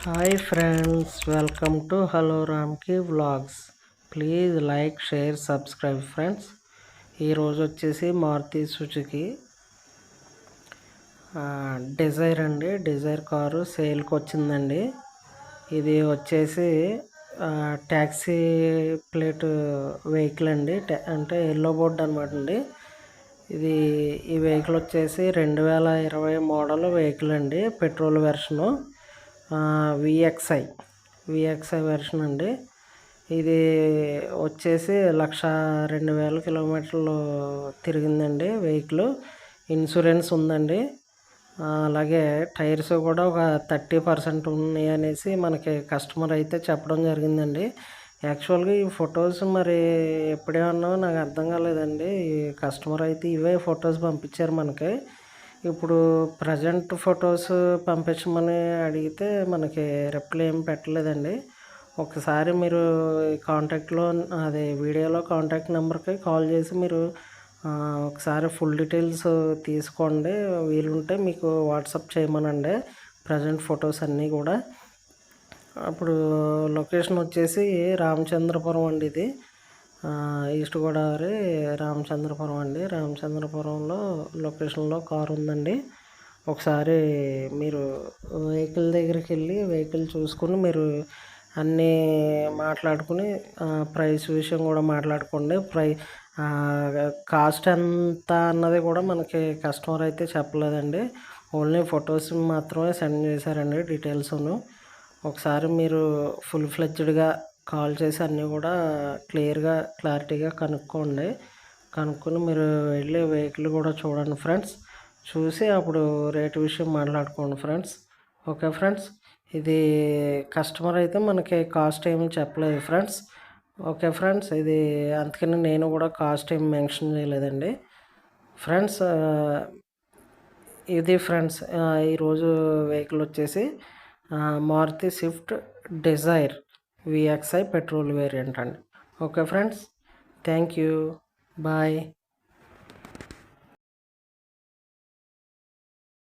Hi friends, welcome to hello Ramki vlogs. Please like, share, subscribe friends. ఈరోజు వచ్చేసి Maruti Suzuki Dzire అండి. Dzire car సేల్కి వచ్చిందండి. ఇది వచ్చేసి ట్యాక్సీ ప్లేట్ వెహికల్ అండి. అంటే ఎల్లో బోర్డ్ అనమాట అండి. ఈ వెహికల్ వచ్చేసి 2020 మోడల్ వెహికల్ అండి. పెట్రోల్ వెర్షను, విఎక్స్ఐ వెర్షన్ అండి. ఇది వచ్చేసి 1,02,000 కిలోమీటర్లు తిరిగిందండి వెహికల్. ఇన్సూరెన్స్ ఉందండి. అలాగే టైర్స్ కూడా ఒక 30% ఉన్నాయి అనేసి మనకి కస్టమర్ అయితే చెప్పడం జరిగిందండి. యాక్చువల్గా ఈ ఫొటోస్ మరి ఎప్పుడేమన్నా నాకు అర్థం కాలేదండి. ఈ కస్టమర్ అయితే ఇవే ఫొటోస్ పంపించారు మనకి. ఇప్పుడు ప్రజెంట్ ఫొటోస్ పంపించమని అడిగితే మనకి రిప్లై ఏం పెట్టలేదండి. ఒకసారి మీరు కాంటాక్ట్లో అదే వీడియోలో కాంటాక్ట్ నెంబర్కి కాల్ చేసి మీరు ఒకసారి ఫుల్ డీటెయిల్స్ తీసుకోండి. వీలుంటే మీకు వాట్సాప్ చేయమనండి ప్రజెంట్ ఫొటోస్ అన్నీ కూడా. అప్పుడు లొకేషన్ వచ్చేసి రామచంద్రపురం అండి. ఇది ఈస్ట్ గోదావరి రామచంద్రపురం అండి. రామచంద్రపురంలో లొకేషన్లో కారు ఉందండి. ఒకసారి మీరు వెహికల్ దగ్గరికి వెళ్ళి వెహికల్ చూసుకుని మీరు అన్నీ మాట్లాడుకుని ప్రైస్ విషయం కూడా మాట్లాడుకోండి. కాస్ట్ ఎంత అన్నది కూడా మనకి కస్టమర్ అయితే చెప్పలేదండి. ఓన్లీ ఫొటోస్ మాత్రమే సెండ్ చేశారండి డీటెయిల్స్ను. ఒకసారి మీరు ఫుల్ ఫ్లెడ్జ్డ్గా కాల్ చేసి అన్నీ కూడా క్లారిటీగా కనుక్కొని మీరు వెళ్ళి వెహికల్ కూడా చూడండి ఫ్రెండ్స్. చూసి అప్పుడు రేటు విషయం మాట్లాడుకోండి ఫ్రెండ్స్. ఓకే ఫ్రెండ్స్, ఇది కస్టమర్ అయితే మనకి కాస్ట్ ఏమి చెప్పలేదు ఫ్రెండ్స్. ఓకే ఫ్రెండ్స్, ఇది అందుకని నేను కూడా కాస్ట్ ఏమి మెన్షన్ చేయలేదండి ఫ్రెండ్స్. ఇది ఫ్రెండ్స్, ఈరోజు వెహికల్ వచ్చేసి Maruti Swift Dzire VXi petrol variant అండి. Okay friends, thank you, bye.